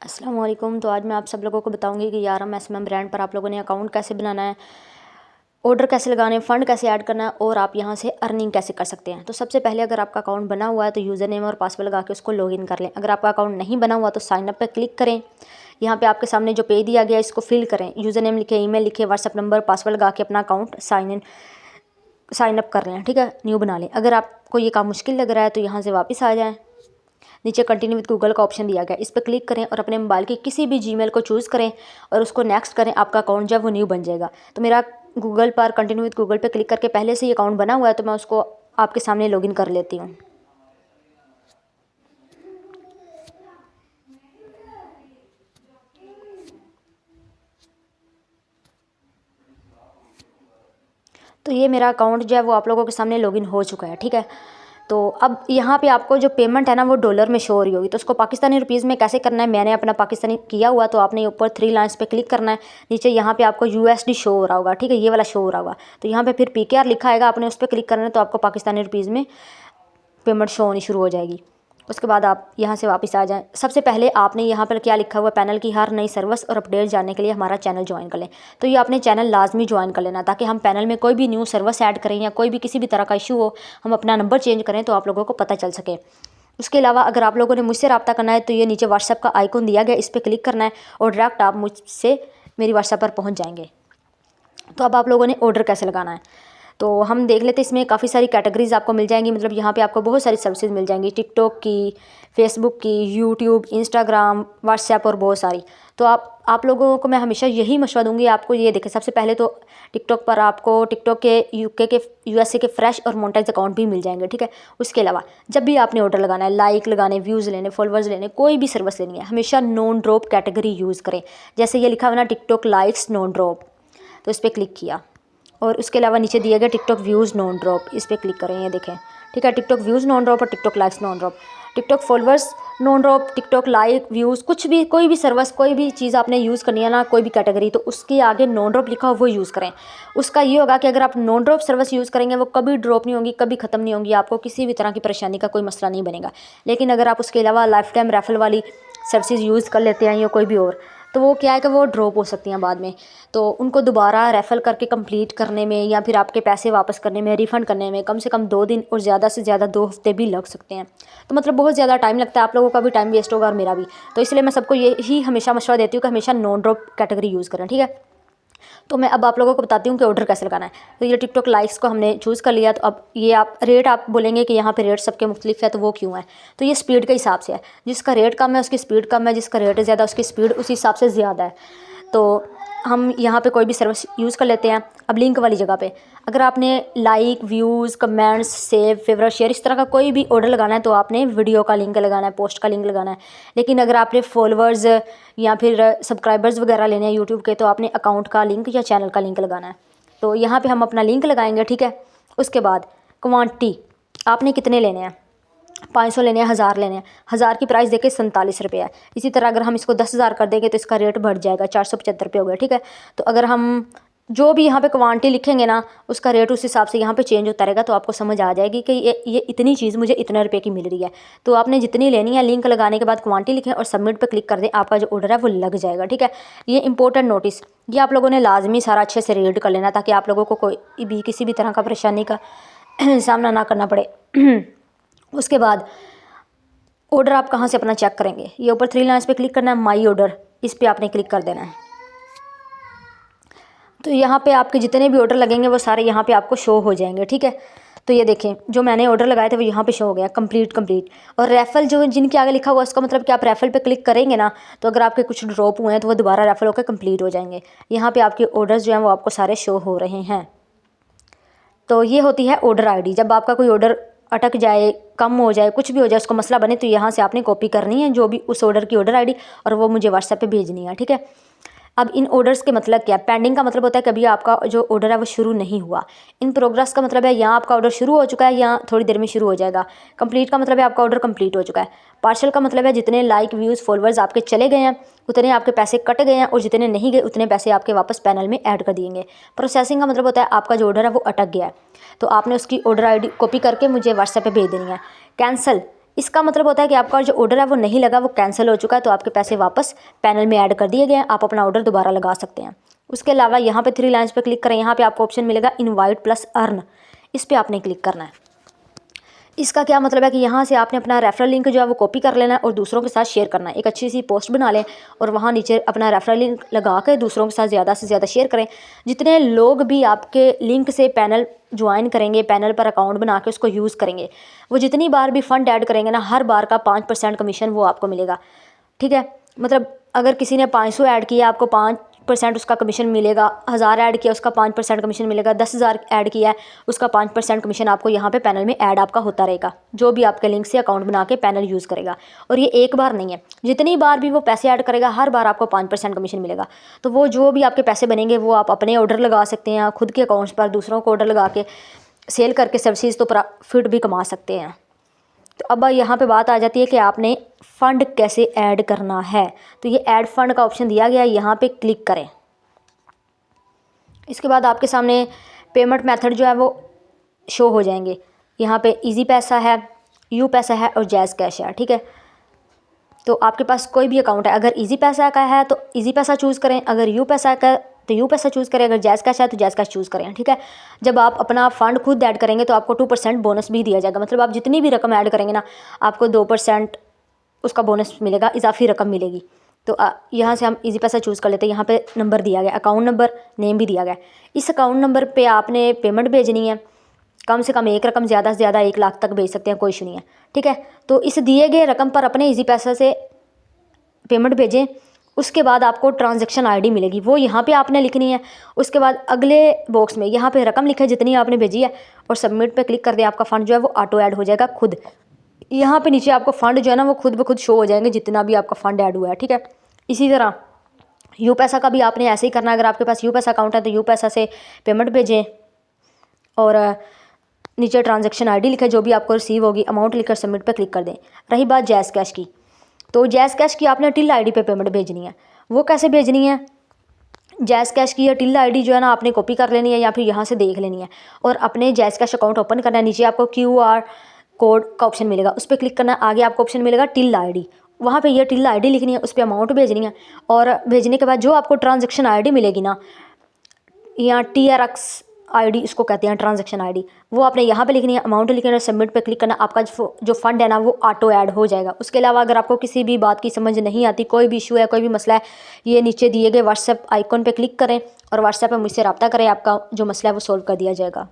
अस्सलाम वालेकुम। तो आज मैं आप सब लोगों को बताऊंगी कि यार एम ब्रांड पर आप लोगों ने अकाउंट कैसे बनाना है, ऑर्डर कैसे लगाने हैं, फ़ंड कैसे ऐड करना है और आप यहां से अर्निंग कैसे कर सकते हैं। तो सबसे पहले अगर आपका अकाउंट बना हुआ है तो यूज़र नेम और पासवर्ड लगा के उसको लॉगिन कर लें। अगर आपका अकाउंट नहीं बना हुआ तो साइन अप पर क्लिक करें। यहाँ पे आपके सामने जो पेज दिया गया है इसको फिल करें। यूज़र नेम लिखे, ईमेल लिखे, व्हाट्सअप नंबर, पासवर्ड लगा के अपना अकाउंट साइन अप कर लें। ठीक है, न्यू बना लें। अगर आपको ये काम मुश्किल लग रहा है तो यहाँ से वापस आ जाएँ। नीचे कंटिन्यू विद गूगल का ऑप्शन दिया गया है, इस पर क्लिक करें और अपने मोबाइल के किसी भी जीमेल को चूज़ करें और उसको नेक्स्ट करें। आपका अकाउंट जब वो न्यू बन जाएगा। तो मेरा गूगल पर कंटिन्यू विद गूगल पे क्लिक करके पहले से ही अकाउंट बना हुआ है तो मैं उसको आपके सामने लॉगिन कर लेती हूँ। तो ये मेरा अकाउंट जो है वो आप लोगों के सामने लॉगिन हो चुका है। ठीक है, तो अब यहाँ पे आपको जो पेमेंट है ना वो डॉलर में शो हो रही होगी। तो उसको पाकिस्तानी रुपीज़ में कैसे करना है, मैंने अपना पाकिस्तानी किया हुआ। तो आपने ऊपर 3 लाइन्स पे क्लिक करना है। नीचे यहाँ पे आपको यूएसडी शो हो रहा होगा। ठीक है, ये वाला शो हो रहा होगा। तो यहाँ पे फिर पीकेआर लिखा आएगा, आपने उस पर क्लिक करना है तो आपको पाकिस्तानी रुपीज़ में पेमेंट शो होनी शुरू हो जाएगी। उसके बाद आप यहाँ से वापस आ जाएं। सबसे पहले आपने यहाँ पर क्या लिखा हुआ है, पैनल की हर नई सर्विस और अपडेट जानने के लिए हमारा चैनल ज्वाइन कर लें। तो ये आपने चैनल लाजमी ज्वाइन कर लेना ताकि हम पैनल में कोई भी न्यू सर्विस ऐड करें या कोई भी किसी भी तरह का इशू हो, हम अपना नंबर चेंज करें तो आप लोगों को पता चल सके। उसके अलावा अगर आप लोगों ने मुझसे रब्ता करना है तो ये नीचे व्हाट्सएप का आइकॉन दिया गया, इस पर क्लिक करना है और डायरेक्ट आप मुझसे मेरी व्हाट्सएप पर पहुँच जाएंगे। तो अब आप लोगों ने ऑर्डर कैसे लगाना है तो हम देख लेते हैं। इसमें काफ़ी सारी कैटेगरीज आपको मिल जाएंगी, मतलब यहाँ पे आपको बहुत सारी सर्विसेज मिल जाएंगी, टिकटॉक की, फेसबुक की, यूट्यूब, इंस्टाग्राम, व्हाट्सएप और बहुत सारी। तो आप लोगों को मैं हमेशा यही मशवरा दूंगी, आपको ये देखें। सबसे पहले तो टिकटॉक पर आपको टिकटॉक के यूके के यूएसए के फ्रेश और मोनेटाइज अकाउंट भी मिल जाएंगे। ठीक है, उसके अलावा जब भी आपने ऑर्डर लगाना है, लाइक लगाने, व्यूज़ लेने, फॉलोअर्स लेने, कोई भी सर्विस लेनी है, हमेशा नॉन ड्रॉप कैटेगरी यूज़ करें। जैसे ये लिखा हुआ ना टिकटॉक लाइक्स नॉन ड्रॉप, तो इस पर क्लिक किया और उसके अलावा नीचे दिया गया टिकटॉक व्यूज़ नॉन ड्रॉप, इस पर क्लिक करें। ये देखें, ठीक है, टिकटॉक व्यूज़ नॉन ड्रॉप और TikTok likes non drop, TikTok followers non drop, TikTok like, views, कुछ भी कोई भी सर्विस, कोई भी चीज़ आपने यूज़ करनी है ना, कोई भी कैटेगरी, तो उसके आगे नॉन ड्रॉप लिखा हो वो यूज़ करें। उसका ये होगा कि अगर आप नॉन ड्रॉप सर्विस यूज़ करेंगे वो कभी ड्रॉप नहीं होगी, कभी ख़त्म नहीं होंगी, आपको किसी भी तरह की परेशानी का कोई मसला नहीं बनेगा। लेकिन अगर आप उसके अलावा लाइफ टाइम रेफरल वाली सर्विसेज यूज़ कर लेते हैं या कोई भी और, तो वो क्या है कि वो ड्रॉप हो सकती हैं बाद में। तो उनको दोबारा रेफ़र करके कंप्लीट करने में या फिर आपके पैसे वापस करने में, रिफ़ंड करने में कम से कम 2 दिन और ज़्यादा से ज़्यादा 2 हफ्ते भी लग सकते हैं। तो मतलब बहुत ज़्यादा टाइम लगता है, आप लोगों का भी टाइम वेस्ट होगा और मेरा भी। तो इसलिए मैं सबको यही हमेशा मशवरा देती हूँ कि हमेशा नॉन ड्रॉप कैटेगरी यूज़ करें। ठीक है, तो मैं अब आप लोगों को बताती हूँ कि ऑर्डर कैसे लगाना है। तो ये टिकटॉक लाइक्स को हमने चूज़ कर लिया। तो अब ये आप रेट, आप बोलेंगे कि यहाँ पे रेट सबके मुख्तलिफ है, तो वो क्यों है? तो ये स्पीड के हिसाब से है, जिसका रेट कम है उसकी स्पीड कम है, जिसका रेट ज़्यादा उसकी स्पीड उसी हिसाब से ज़्यादा है। तो हम यहाँ पे कोई भी सर्विस यूज़ कर लेते हैं। अब लिंक वाली जगह पे अगर आपने like, views, comments, save, favourite, share, इस तरह का कोई भी ऑर्डर लगाना है तो आपने वीडियो का लिंक लगाना है, पोस्ट का लिंक लगाना है। लेकिन अगर आपने फॉलोअर्स या फिर सब्सक्राइबर्स वगैरह लेने हैं यूट्यूब के तो आपने अकाउंट का लिंक या चैनल का लिंक लगाना है। तो यहाँ पे हम अपना लिंक लगाएंगे। ठीक है, उसके बाद क्वांटिटी आपने कितने लेने हैं, 500 लेने हैं, 1000 लेने हैं। 1000 की प्राइस देके 47 रुपये है। इसी तरह अगर हम इसको 10,000 कर देंगे तो इसका रेट बढ़ जाएगा, 475 रुपये हो गया। ठीक है, तो अगर हम जो भी यहाँ पे क्वांटिटी लिखेंगे ना उसका रेट उस हिसाब से यहाँ पे चेंज होता रहेगा। तो आपको समझ आ जाएगी कि ये इतनी चीज़ मुझे इतने रुपए की मिल रही है। तो आपने जितनी लेनी है लिंक लगाने के बाद क्वांटिटी लिखें और सबमिट पे क्लिक कर दें, आपका जो ऑर्डर है वो लग जाएगा। ठीक है, ये इंपॉर्टेंट नोटिस, ये आप लोगों ने लाजमी सारा अच्छे से रीड कर लेना ताकि आप लोगों को कोई भी किसी भी तरह का परेशानी का सामना ना करना पड़े। उसके बाद ऑर्डर आप कहाँ से अपना चेक करेंगे, ये ऊपर 3 लाइन्स पे क्लिक करना है, माई ऑर्डर, इस पर आपने क्लिक कर देना है। तो यहाँ पे आपके जितने भी ऑर्डर लगेंगे वो सारे यहाँ पे आपको शो हो जाएंगे। ठीक है, तो ये देखें जो मैंने ऑर्डर लगाए थे वो यहाँ पे शो हो गया, कंप्लीट कंप्लीट। और रेफल जो जिनके आगे लिखा हुआ उसका मतलब कि आप रेफल पे क्लिक करेंगे ना तो अगर आपके कुछ ड्रॉप हुए हैं तो वो दोबारा रेफल होकर कंप्लीट हो जाएंगे। यहाँ पे आपके ऑर्डर्स जो हैं वो आपको सारे शो हो रहे हैं। तो ये होती है ऑर्डर आईडी। जब आपका कोई ऑर्डर अटक जाए, कम हो जाए, कुछ भी हो जाए, उसको मसला बने तो यहाँ से आपने कॉपी करनी है जो भी उस ऑर्डर की ऑर्डर आईडी और वो मुझे व्हाट्सएप पे भेजनी है। ठीक है, अब इन ऑर्डर्स के मतलब क्या है? पेंडिंग का मतलब होता है कभी आपका जो ऑर्डर है वो शुरू नहीं हुआ। इन प्रोग्रेस का मतलब है यहाँ आपका ऑर्डर शुरू हो चुका है या थोड़ी देर में शुरू हो जाएगा। कंप्लीट का मतलब है आपका ऑर्डर कंप्लीट हो चुका है। पार्शल का मतलब है जितने लाइक, व्यूज़, फॉलोअर्स आपके चले गए हैं उतने आपके पैसे कट गए हैं और जितने नहीं गए उतने पैसे आपके वापस पैनल में ऐड कर दिएंगे। प्रोसेसिंग का मतलब होता है आपका जो ऑर्डर है वो अटक गया है तो आपने उसकी ऑर्डर आईडी कॉपी करके मुझे व्हाट्सएप पे भेज देनी है। कैंसिल, इसका मतलब होता है कि आपका जो ऑर्डर है वो नहीं लगा, वो कैंसिल हो चुका है, तो आपके पैसे वापस पैनल में ऐड कर दिए गए हैं, आप अपना ऑर्डर दोबारा लगा सकते हैं। उसके अलावा यहाँ पे 3 लाइन्स पे क्लिक करें, यहाँ पे आपको ऑप्शन मिलेगा इनवाइट प्लस अर्न, इस पर आपने क्लिक करना है। इसका क्या मतलब है कि यहाँ से आपने अपना रेफरल लिंक जो है वो कॉपी कर लेना है और दूसरों के साथ शेयर करना है। एक अच्छी सी पोस्ट बना लें और वहाँ नीचे अपना रेफरल लिंक लगा के दूसरों के साथ ज़्यादा से ज़्यादा शेयर करें। जितने लोग भी आपके लिंक से पैनल ज्वाइन करेंगे, पैनल पर अकाउंट बना के उसको यूज़ करेंगे, वो जितनी बार भी फ़ंड ऐड करेंगे ना, हर बार का 5% कमीशन वो आपको मिलेगा। ठीक है, मतलब अगर किसी ने 500 ऐड किया, आपको 5% उसका कमीशन मिलेगा। 1000 ऐड किया, उसका 5% कमीशन मिलेगा। 10,000 ऐड किया है, उसका 5% कमीशन आपको यहाँ पे पैनल में ऐड आपका होता रहेगा, जो भी आपके लिंक से अकाउंट बना के पैनल यूज़ करेगा। और ये एक बार नहीं है, जितनी बार भी वो पैसे ऐड करेगा, हर बार आपको 5% कमीशन मिलेगा। तो वो जो भी आपके पैसे बनेंगे वो आप अपने ऑर्डर लगा सकते हैं, खुद के अकाउंट्स पर दूसरों को ऑर्डर लगा के सेल करके सर्विसेज तो प्रॉफिट भी कमा सकते हैं। तो अब यहाँ पे बात आ जाती है कि आपने फ़ंड कैसे ऐड करना है। तो ये ऐड फंड का ऑप्शन दिया गया है, यहाँ पे क्लिक करें। इसके बाद आपके सामने पेमेंट मेथड जो है वो शो हो जाएंगे। यहाँ पे इजी पैसा है, यू पैसा है और जैज़ कैश है। ठीक है, तो आपके पास कोई भी अकाउंट है, अगर इजी पैसा का है तो इजी पैसा चूज़ करें, अगर यू पैसा का तो यू पैसा चूज़ करें, अगर जैज़ कैश है तो जैज़ कैश चूज़ करें। ठीक है, जब आप अपना फ़ंड खुद ऐड करेंगे तो आपको 2% बोनस भी दिया जाएगा। मतलब आप जितनी भी रकम ऐड करेंगे ना, आपको 2% उसका बोनस मिलेगा, इजाफी रकम मिलेगी। तो यहाँ से हम इजी पैसा चूज़ कर लेते हैं। यहाँ पे नंबर दिया गया, अकाउंट नंबर, नेम भी दिया गया। इस अकाउंट नंबर पे आपने पेमेंट भेजनी है, कम से कम एक रकम, ज़्यादा से ज़्यादा 1 लाख तक भेज सकते हैं, कोई इशू नहीं है। ठीक है, तो इस दिए गए रकम पर अपने इजी पैसा से पेमेंट भेजें। उसके बाद आपको ट्रांजैक्शन आईडी मिलेगी, वो यहाँ पे आपने लिखनी है। उसके बाद अगले बॉक्स में यहाँ पे रकम लिखे जितनी आपने भेजी है और सबमिट पे क्लिक कर दें। आपका फ़ंड जो है वो ऑटो ऐड हो जाएगा खुद। यहाँ पे नीचे आपको फ़ंड जो है ना वो खुद ब खुद शो हो जाएंगे, जितना भी आपका फ़ंड ऐड हुआ है। ठीक है, इसी तरह यू पैसा का भी आपने ऐसे ही करना है। अगर आपके पास यू पैसा अकाउंट है तो यू पैसा से पेमेंट भेजें और नीचे ट्रांजैक्शन आईडी लिखे जो भी आपको रिसीव होगी, अमाउंट लिखकर सबमिट पे क्लिक कर दें। रही बात जैज़ कैश की, तो जैज़ कैश की आपने टिल आईडी पे पेमेंट भेजनी है। वो कैसे भेजनी है? जैज़ कैश की या टिल आईडी जो है ना आपने कॉपी कर लेनी है या फिर यहाँ से देख लेनी है और अपने जैज़ कैश अकाउंट ओपन करना है। नीचे आपको QR कोड का ऑप्शन मिलेगा, उस पर क्लिक करना है। आगे आपको ऑप्शन मिलेगा टिल आईडी, वहाँ पे ये टिल आईडी लिखनी है, उस पर अमाउंट भेजनी है और भेजने के बाद जो आपको ट्रांजैक्शन आईडी मिलेगी ना, यहाँ TRX आईडी इसको कहते हैं, ट्रांजैक्शन आईडी, वो आपने यहाँ पे लिखनी है, अमाउंट लिखना है, सबमिट पे क्लिक करना। आपका जो फंड है ना वो ऑटो ऐड हो जाएगा। उसके अलावा अगर आपको किसी भी बात की समझ नहीं आती, कोई भी इशू है, कोई भी मसला है, ये नीचे दिए गए व्हाट्सएप आइकॉन पे क्लिक करें और व्हाट्सएप पे मुझसे रब्ता करें, आपका जो मसला है वो सॉल्व कर दिया जाएगा।